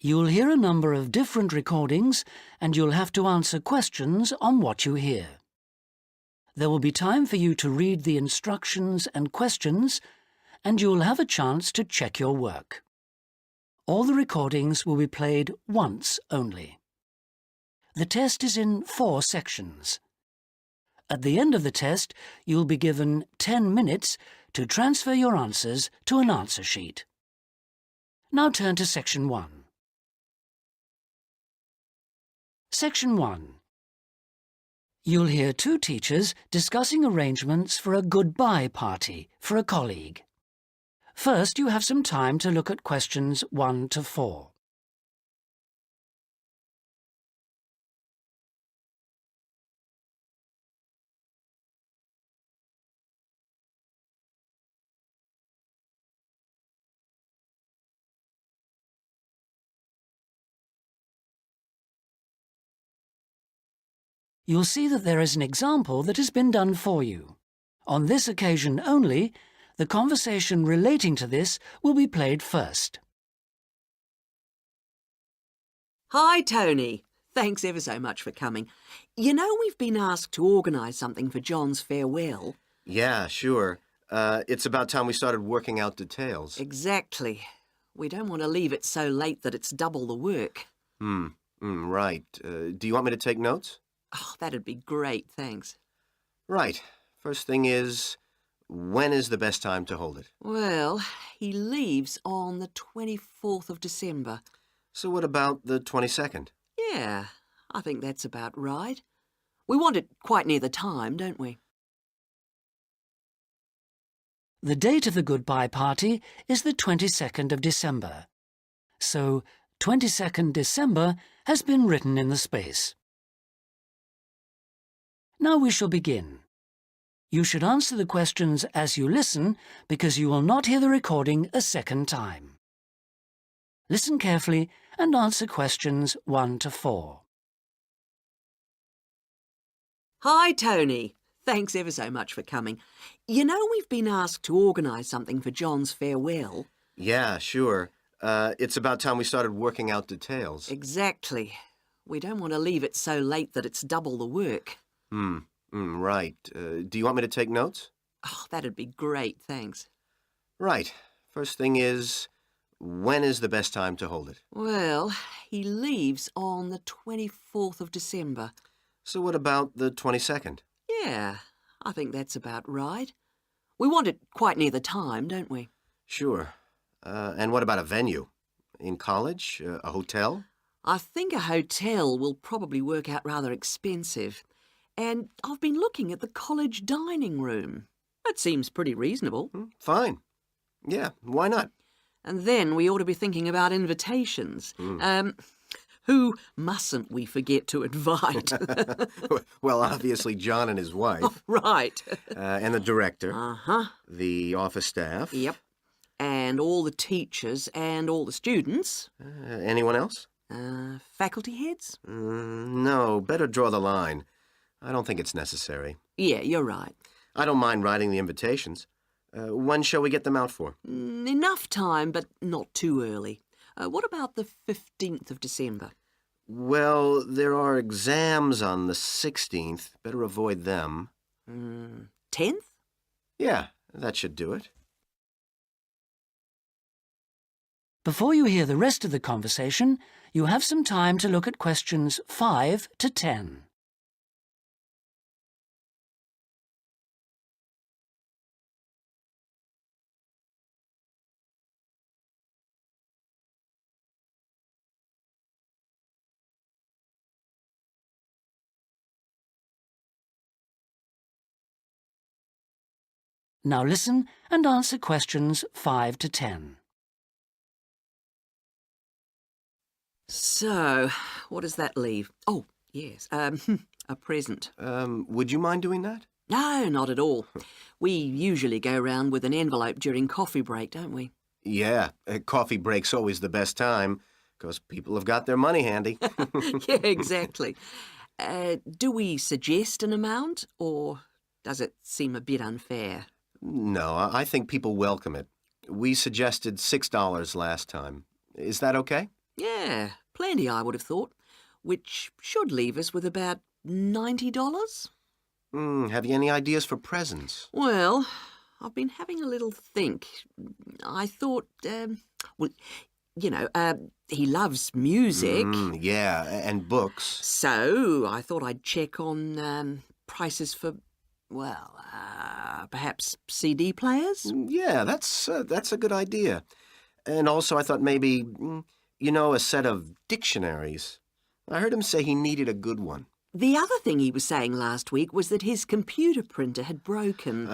You'll hear a number of different recordings and you'll have to answer questions on what you hear. There will be time for you to read the instructions and questions, and you'll have a chance to check your work. All the recordings will be played once only. The test is in 4 sections. At the end of the test, you'll be given 10 minutes to transfer your answers to an answer sheet. Now turn to Section 1. Section 1. You'll hear 2 teachers discussing arrangements for a goodbye party for a colleague. First, you have some time to look at questions 1 to 4. You'll see that there is an example that has been done for you. On this occasion only, the conversation relating to this will be played first. Hi, Tony. Thanks ever so much for coming. You know we've been asked to organise something for John's farewell. Yeah, sure. It's about time we started working out details. Exactly. We don't want to leave it so late that it's double the work. Right. Do you want me to take notes? Oh, that'd be great, thanks. Right. First thing is, when is the best time to hold it? Well, he leaves on the 24th of December. So what about the 22nd? Yeah, I think that's about right. We want it quite near the time, don't we? The date of the goodbye party is the 22nd of December. So, 22nd December has been written in the space. Now we shall begin. You should answer the questions as you listen because you will not hear the recording a second time. Listen carefully and answer questions 1 to 4. Hi, Tony. Thanks ever so much for coming. You know we've been asked to organise something for John's farewell. Yeah, sure. It's about time we started working out details. Exactly. We don't want to leave it so late that it's double the work. Right. Do you want me to take notes? Oh, that'd be great, thanks. Right. First thing is, when is the best time to hold it? Well, he leaves on the 24th of December. So what about the 22nd? Yeah, I think that's about right. We want it quite near the time, don't we? Sure. And what about a venue? In college? A hotel? I think a hotel will probably work out rather expensive. And I've been looking at the college dining room. That seems pretty reasonable. Fine. Yeah, why not? And then we ought to be thinking about invitations. Who mustn't we forget to invite? Well, obviously John and his wife. Oh, right. And the director. Uh-huh. The office staff. Yep. And all the teachers and all the students. Anyone else? Faculty heads? No, better draw the line. I don't think it's necessary. Yeah, you're right. I don't mind writing the invitations. When shall we get them out for? Enough time, but not too early. What about the 15th of December? Well, there are exams on the 16th. Better avoid them. 10th? Yeah, that should do it. Before you hear the rest of the conversation, you have some time to look at questions 5 to 10. Now listen and answer questions 5 to 10. So, what does that leave? Oh, yes, a present. Would you mind doing that? No, not at all. We usually go round with an envelope during coffee break, don't we? Yeah, coffee break's always the best time, because people have got their money handy. Yeah, exactly. Do we suggest an amount, or does it seem a bit unfair? No, I think people welcome it. We suggested $6 last time. Is that okay? Yeah, plenty, I would have thought, which should leave us with about $90. Have you any ideas for presents? Well, I've been having a little think. I thought, well, he loves music. Yeah, and books. So I thought I'd check on prices for, perhaps CD players? Yeah, that's a good idea. And also I thought maybe, a set of dictionaries. I heard him say he needed a good one. The other thing he was saying last week was that his computer printer had broken.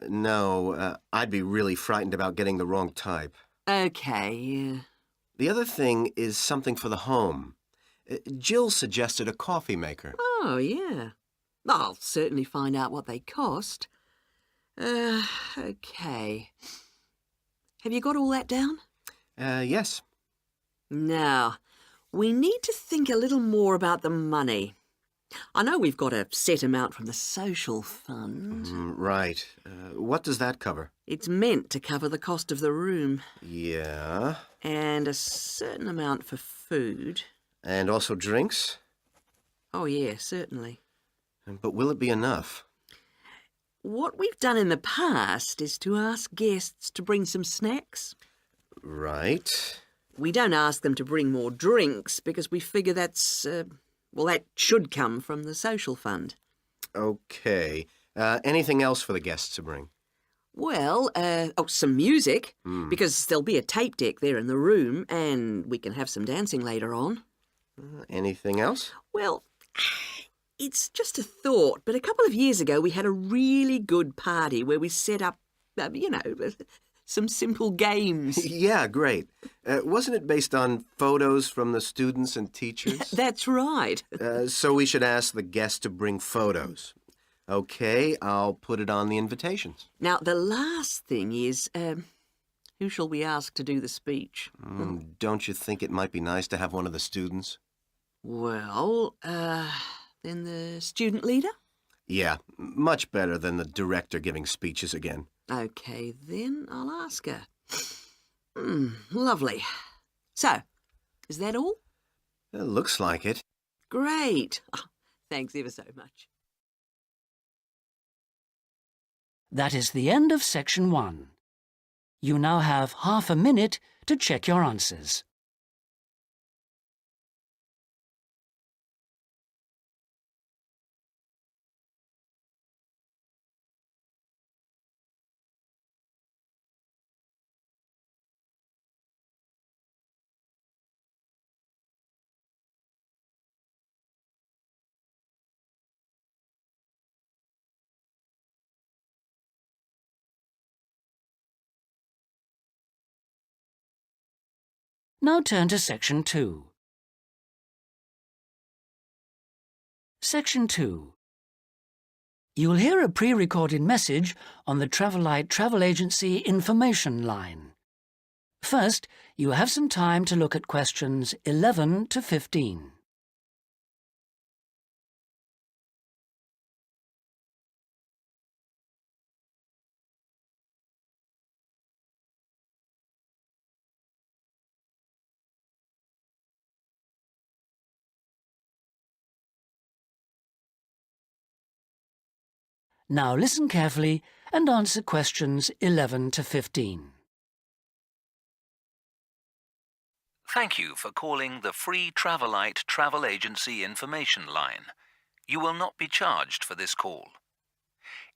No, I'd be really frightened about getting the wrong type. Okay, yeah. The other thing is something for the home. Jill suggested a coffee maker. Oh, yeah. I'll certainly find out what they cost. Okay. Have you got all that down? Yes. Now, we need to think a little more about the money. I know we've got a set amount from the social fund. Right. What does that cover? It's meant to cover the cost of the room. Yeah. And a certain amount for food. And also drinks? Oh, yeah, certainly. But will it be enough? What we've done in the past is to ask guests to bring some snacks. Right. We don't ask them to bring more drinks because we figure that should come from the social fund. Okay. Anything else for the guests to bring? Well, some music, because there'll be a tape deck there in the room and we can have some dancing later on. Anything else? Well, it's just a thought, but a couple of years ago we had a really good party where we set up, some simple games. Yeah, great. Wasn't it based on photos from the students and teachers? That's right. So we should ask the guests to bring photos. Okay, I'll put it on the invitations. Now, the last thing is, who shall we ask to do the speech? Don't you think it might be nice to have one of the students? Well, then the student leader? Yeah, much better than the director giving speeches again. Okay, then I'll ask her. Lovely. So, is that all? It looks like it. Great. Oh, thanks ever so much. That is the end of section 1. You now have half a minute to check your answers. Now turn to section 2. Section 2. You'll hear a pre-recorded message on the Travelite Travel Agency information line. First, you have some time to look at questions 11 to 15. Now listen carefully and answer questions 11 to 15. Thank you for calling the free Travelite Travel Agency information line. You will not be charged for this call.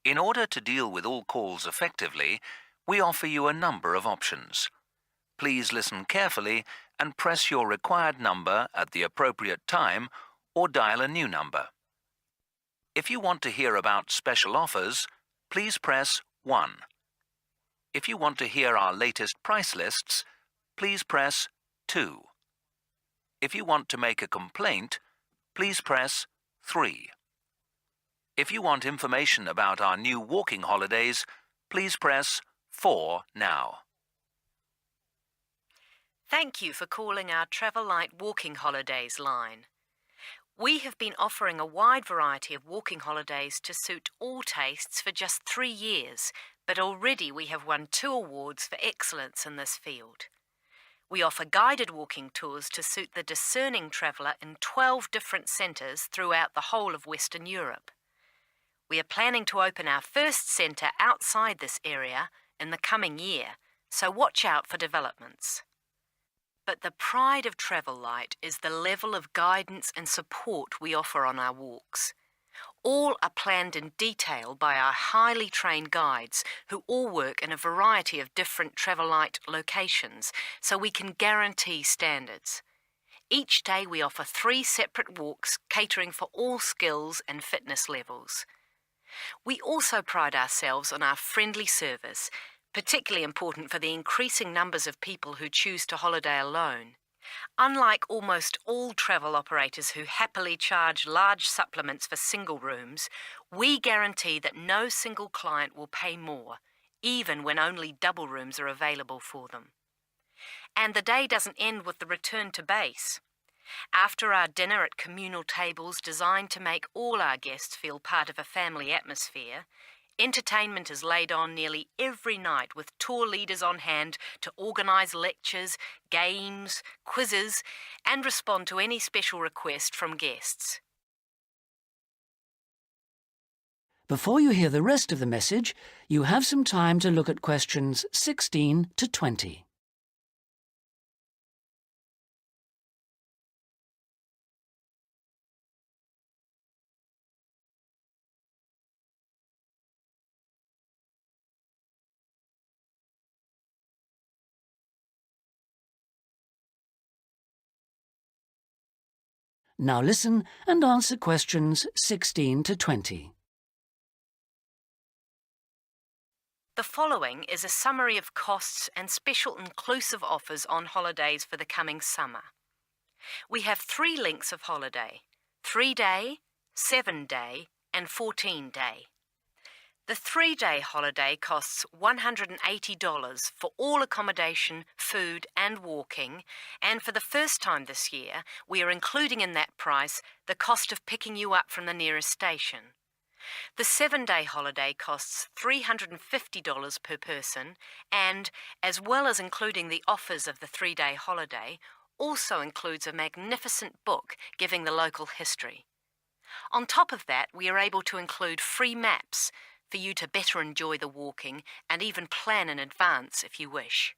In order to deal with all calls effectively, we offer you a number of options. Please listen carefully and press your required number at the appropriate time or dial a new number. If you want to hear about special offers, please press 1. If you want to hear our latest price lists, please press 2. If you want to make a complaint, please press 3. If you want information about our new walking holidays, please press 4 now. Thank you for calling our Travelite Walking Holidays line. We have been offering a wide variety of walking holidays to suit all tastes for just 3 years, but already we have won 2 awards for excellence in this field. We offer guided walking tours to suit the discerning traveller in 12 different centres throughout the whole of Western Europe. We are planning to open our first centre outside this area in the coming year, so watch out for developments. But the pride of Travel Light is the level of guidance and support we offer on our walks. All are planned in detail by our highly trained guides who all work in a variety of different Travel Light locations, so we can guarantee standards. Each day we offer 3 separate walks catering for all skills and fitness levels. We also pride ourselves on our friendly service, particularly important for the increasing numbers of people who choose to holiday alone. Unlike almost all travel operators who happily charge large supplements for single rooms, we guarantee that no single client will pay more, even when only double rooms are available for them. And the day doesn't end with the return to base. After our dinner at communal tables designed to make all our guests feel part of a family atmosphere, entertainment is laid on nearly every night with tour leaders on hand to organise lectures, games, quizzes, and respond to any special request from guests. Before you hear the rest of the message, you have some time to look at questions 16 to 20. Now listen and answer questions 16 to 20. The following is a summary of costs and special inclusive offers on holidays for the coming summer. We have 3 lengths of holiday: 3-day, 7-day and 14-day. The 3-day holiday costs $180 for all accommodation, food and walking, and for the first time this year, we are including in that price the cost of picking you up from the nearest station. The 7-day holiday costs $350 per person and, as well as including the offers of the 3-day holiday, also includes a magnificent book giving the local history. On top of that, we are able to include free maps for you to better enjoy the walking and even plan in advance if you wish.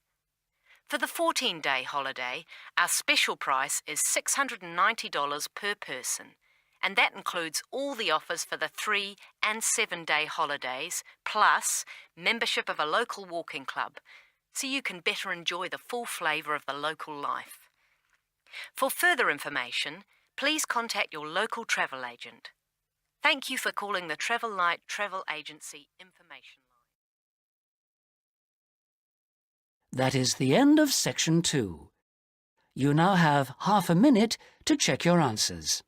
For the 14-day holiday, our special price is $690 per person, and that includes all the offers for the 3- and 7-day holidays, plus membership of a local walking club, so you can better enjoy the full flavour of the local life. For further information, please contact your local travel agent. Thank you for calling the Travel Light Travel Agency Information Line. That is the end of section 2. You now have half a minute to check your answers.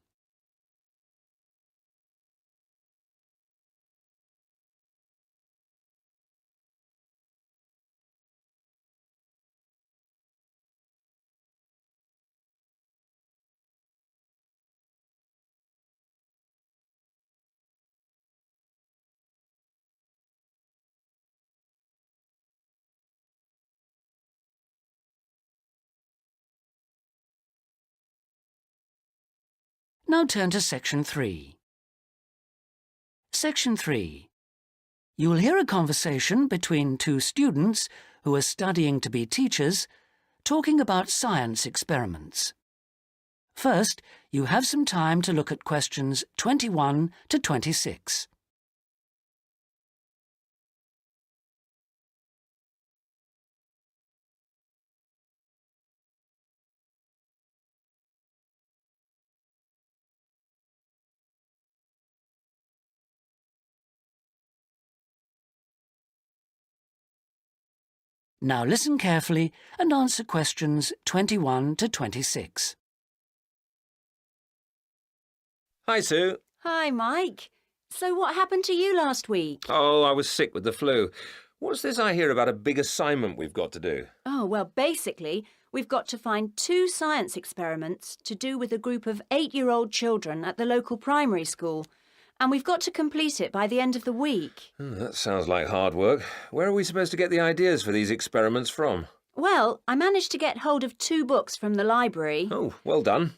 Now turn to Section 3. Section 3. You will hear a conversation between 2 students who are studying to be teachers, talking about science experiments. First, you have some time to look at questions 21 to 26. Now listen carefully and answer questions 21 to 26. Hi, Sue. Hi, Mike. So what happened to you last week? Oh, I was sick with the flu. What's this I hear about a big assignment we've got to do? Oh, well, basically, we've got to find 2 science experiments to do with a group of 8-year-old children at the local primary school. And we've got to complete it by the end of the week. That sounds like hard work. Where are we supposed to get the ideas for these experiments from? Well, I managed to get hold of 2 books from the library. Oh, well done.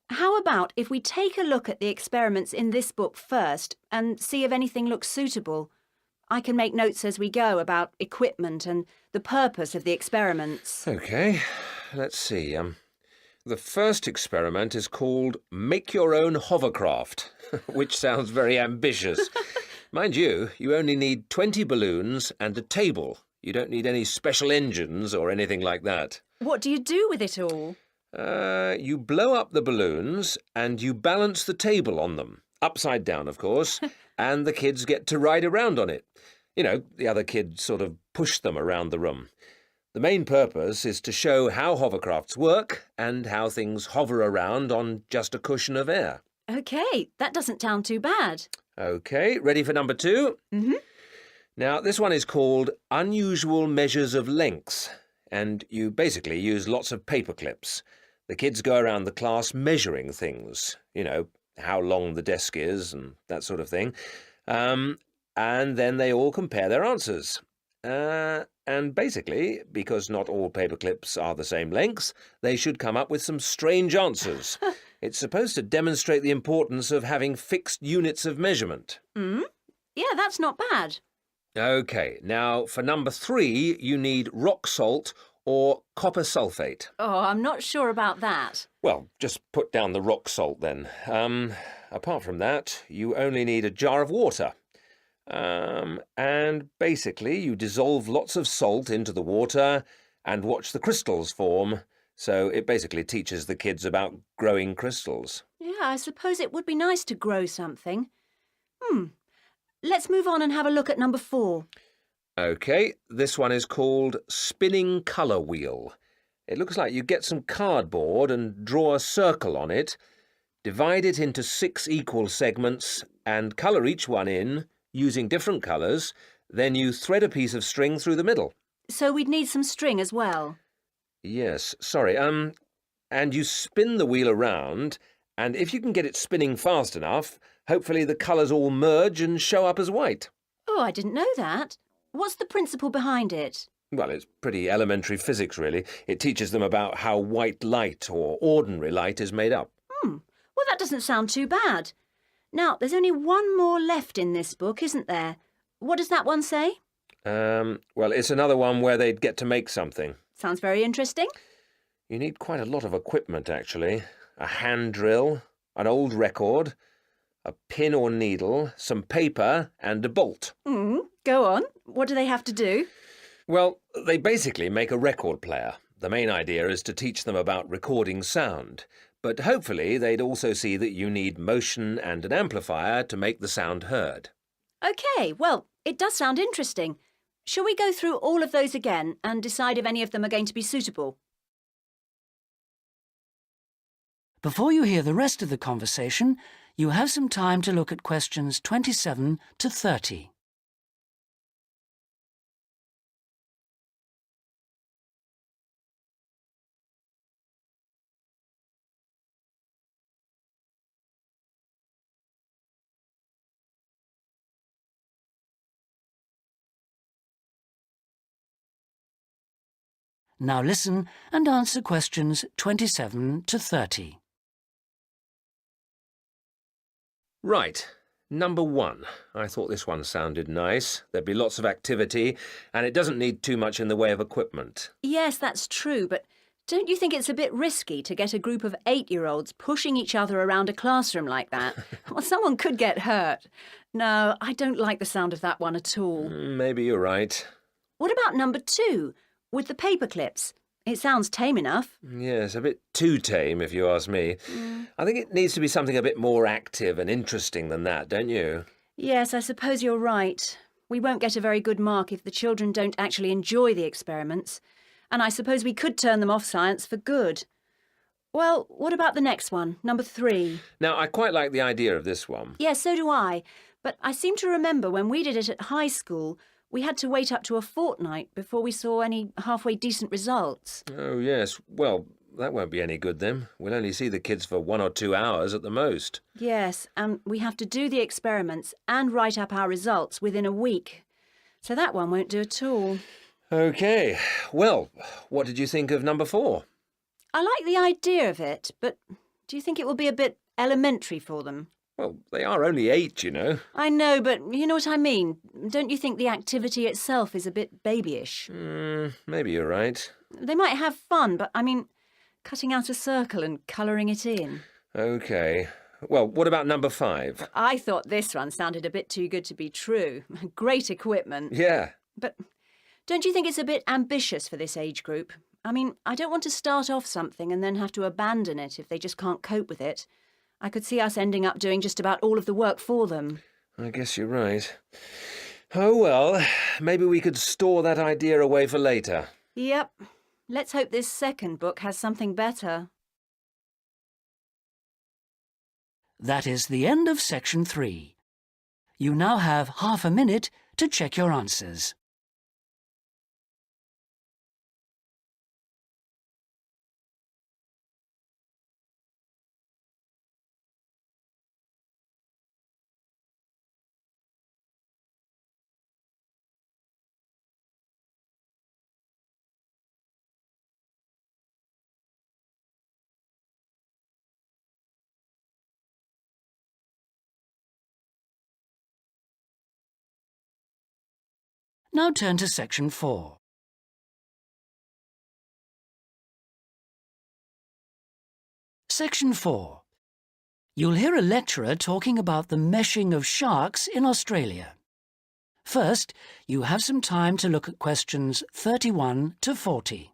How about if we take a look at the experiments in this book first and see if anything looks suitable? I can make notes as we go about equipment and the purpose of the experiments. OK, let's see. The first experiment is called Make Your Own Hovercraft, which sounds very ambitious. Mind you, you only need 20 balloons and a table. You don't need any special engines or anything like that. What do you do with it all? You blow up the balloons and you balance the table on them, upside down, of course, and the kids get to ride around on it. You know, the other kids sort of push them around the room. The main purpose is to show how hovercrafts work and how things hover around on just a cushion of air. OK, that doesn't sound too bad. OK, ready for number 2? Mm-hmm. Now, this one is called Unusual Measures of Lengths, and you basically use lots of paper clips. The kids go around the class measuring things, you know, how long the desk is and that sort of thing, and then they all compare their answers. And basically, because not all paper clips are the same length, they should come up with some strange answers. It's supposed to demonstrate the importance of having fixed units of measurement. Yeah, that's not bad. OK, now for number 3, you need rock salt or copper sulfate. Oh, I'm not sure about that. Well, just put down the rock salt then. Apart from that, you only need a jar of water. And basically you dissolve lots of salt into the water and watch the crystals form. So it basically teaches the kids about growing crystals. Yeah, I suppose it would be nice to grow something. Let's move on and have a look at number 4. OK, this one is called Spinning Colour Wheel. It looks like you get some cardboard and draw a circle on it, divide it into 6 equal segments and colour each one in using different colours. Then you thread a piece of string through the middle. So we'd need some string as well. Yes, sorry. And you spin the wheel around, and if you can get it spinning fast enough, hopefully the colours all merge and show up as white. Oh, I didn't know that. What's the principle behind it? Well, it's pretty elementary physics, really. It teaches them about how white light or ordinary light is made up. Well, that doesn't sound too bad. Now, there's only one more left in this book, isn't there? What does that one say? Well, it's another one where they'd get to make something. Sounds very interesting. You need quite a lot of equipment, actually. A hand drill, an old record, a pin or needle, some paper and a bolt. Go on. What do they have to do? Well, they basically make a record player. The main idea is to teach them about recording sound. But hopefully they'd also see that you need motion and an amplifier to make the sound heard. OK, well, it does sound interesting. Shall we go through all of those again and decide if any of them are going to be suitable? Before you hear the rest of the conversation, you have some time to look at questions 27 to 30. Now listen and answer questions 27 to 30. Right. Number 1. I thought this one sounded nice. There'd be lots of activity, and it doesn't need too much in the way of equipment. Yes, that's true, but don't you think it's a bit risky to get a group of 8-year-olds pushing each other around a classroom like that? Well, someone could get hurt. No, I don't like the sound of that one at all. Maybe you're right. What about number 2, with the paper clips? It sounds tame enough. Yes, a bit too tame, if you ask me. I think it needs to be something a bit more active and interesting than that, don't you? Yes, I suppose you're right. We won't get a very good mark if the children don't actually enjoy the experiments. And I suppose we could turn them off science for good. Well, what about the next one, number 3? Now, I quite like the idea of this one. Yes, so do I. But I seem to remember when we did it at high school, we had to wait up to a fortnight before we saw any halfway decent results. Oh, yes. Well, that won't be any good then. We'll only see the kids for 1 or 2 hours at the most. Yes, and we have to do the experiments and write up our results within a week. So that one won't do at all. OK. Well, what did you think of number 4? I like the idea of it, but do you think it will be a bit elementary for them? Well, they are only 8, you know. I know, but you know what I mean. Don't you think the activity itself is a bit babyish? Maybe you're right. They might have fun, but I mean, cutting out a circle and colouring it in. OK. Well, what about number 5? I thought this one sounded a bit too good to be true. Great equipment. Yeah. But don't you think it's a bit ambitious for this age group? I mean, I don't want to start off something and then have to abandon it if they just can't cope with it. I could see us ending up doing just about all of the work for them. I guess you're right. Oh, well, maybe we could store that idea away for later. Yep. Let's hope this second book has something better. That is the end of section 3. You now have half a minute to check your answers. Now turn to section 4. Section 4. You'll hear a lecturer talking about the meshing of sharks in Australia. First, you have some time to look at questions 31 to 40.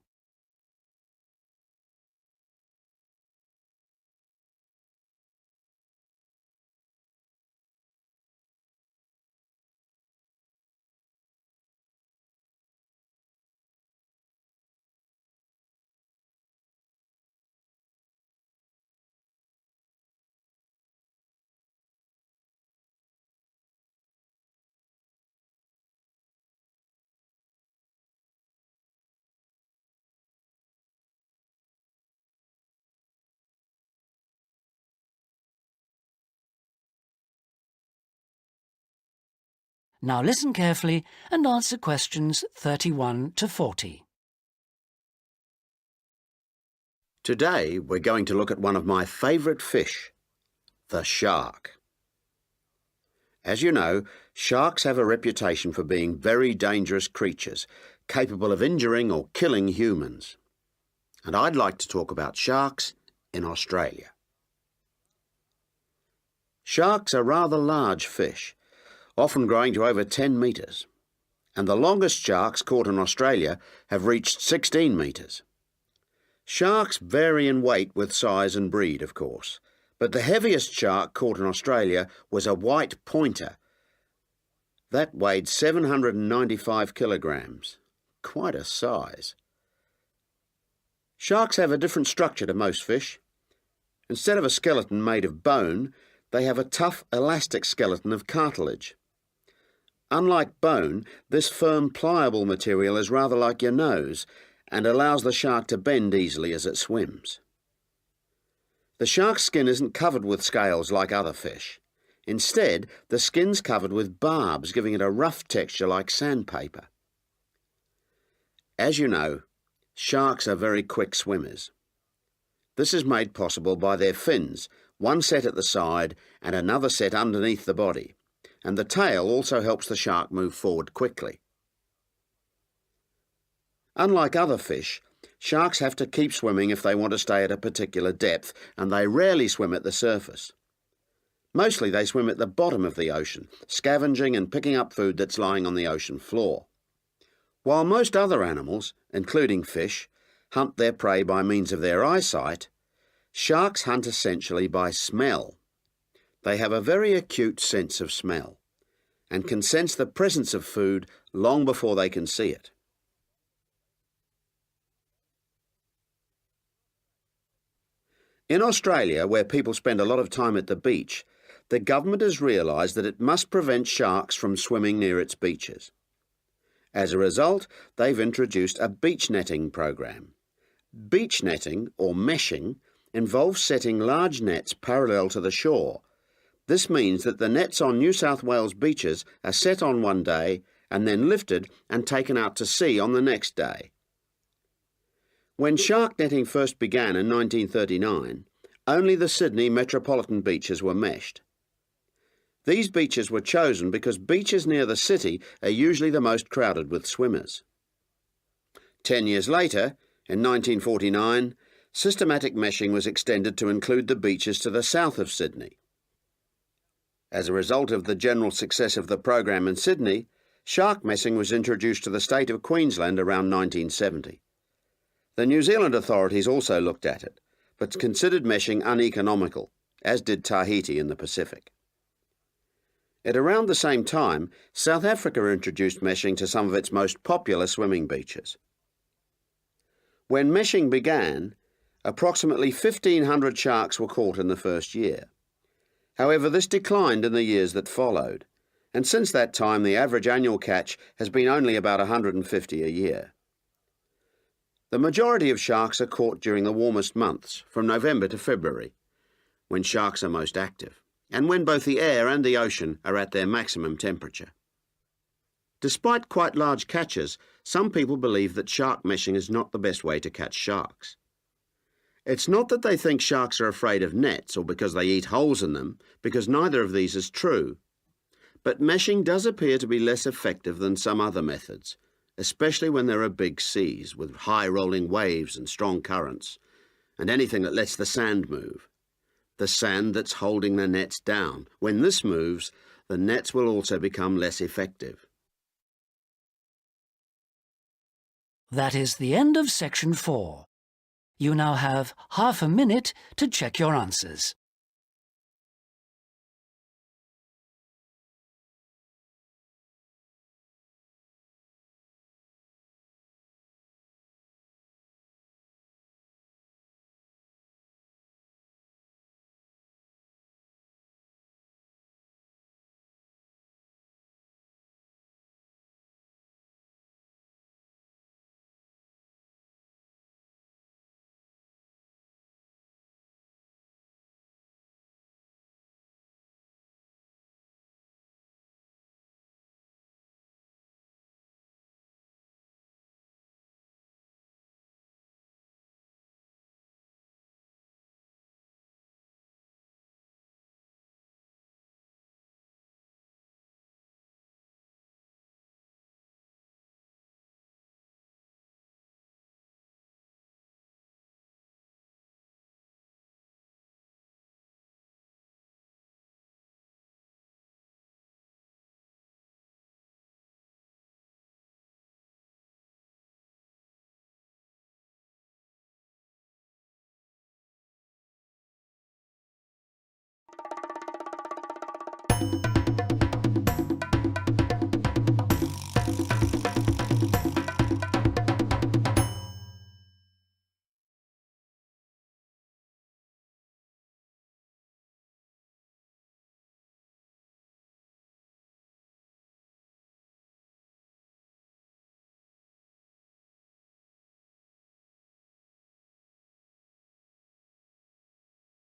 Now listen carefully and answer questions 31 to 40. Today we're going to look at one of my favourite fish, the shark. As you know, sharks have a reputation for being very dangerous creatures, capable of injuring or killing humans. And I'd like to talk about sharks in Australia. Sharks are rather large fish, often growing to over 10 metres, and the longest sharks caught in Australia have reached 16 metres. Sharks vary in weight with size and breed, of course, but the heaviest shark caught in Australia was a white pointer. That weighed 795 kilograms. Quite a size. Sharks have a different structure to most fish. Instead of a skeleton made of bone, they have a tough, elastic skeleton of cartilage. Unlike bone, this firm, pliable material is rather like your nose and allows the shark to bend easily as it swims. The shark's skin isn't covered with scales like other fish. Instead, the skin's covered with barbs, giving it a rough texture like sandpaper. As you know, sharks are very quick swimmers. This is made possible by their fins, one set at the side and another set underneath the body, and the tail also helps the shark move forward quickly. Unlike other fish, sharks have to keep swimming if they want to stay at a particular depth, and they rarely swim at the surface. Mostly they swim at the bottom of the ocean, scavenging and picking up food that's lying on the ocean floor. While most other animals, including fish, hunt their prey by means of their eyesight, sharks hunt essentially by smell. They have a very acute sense of smell and can sense the presence of food long before they can see it. In Australia, where people spend a lot of time at the beach, the government has realised that it must prevent sharks from swimming near its beaches. As a result, they've introduced a beach netting program. Beach netting, or meshing, involves setting large nets parallel to the shore. This means that the nets on New South Wales beaches are set on one day and then lifted and taken out to sea on the next day. When shark netting first began in 1939, only the Sydney metropolitan beaches were meshed. These beaches were chosen because beaches near the city are usually the most crowded with swimmers. 10 years later, in 1949, systematic meshing was extended to include the beaches to the south of Sydney. As a result of the general success of the program in Sydney, shark meshing was introduced to the state of Queensland around 1970. The New Zealand authorities also looked at it, but considered meshing uneconomical, as did Tahiti in the Pacific. At around the same time, South Africa introduced meshing to some of its most popular swimming beaches. When meshing began, approximately 1,500 sharks were caught in the first year. However, this declined in the years that followed, and since that time the average annual catch has been only about 150 a year. The majority of sharks are caught during the warmest months, from November to February, when sharks are most active, and when both the air and the ocean are at their maximum temperature. Despite quite large catches, some people believe that shark meshing is not the best way to catch sharks. It's not that they think sharks are afraid of nets or because they eat holes in them, because neither of these is true. But meshing does appear to be less effective than some other methods, especially when there are big seas with high rolling waves and strong currents, and anything that lets the sand move. The sand that's holding the nets down. When this moves, the nets will also become less effective. That is the end of section 4. You now have half a minute to check your answers.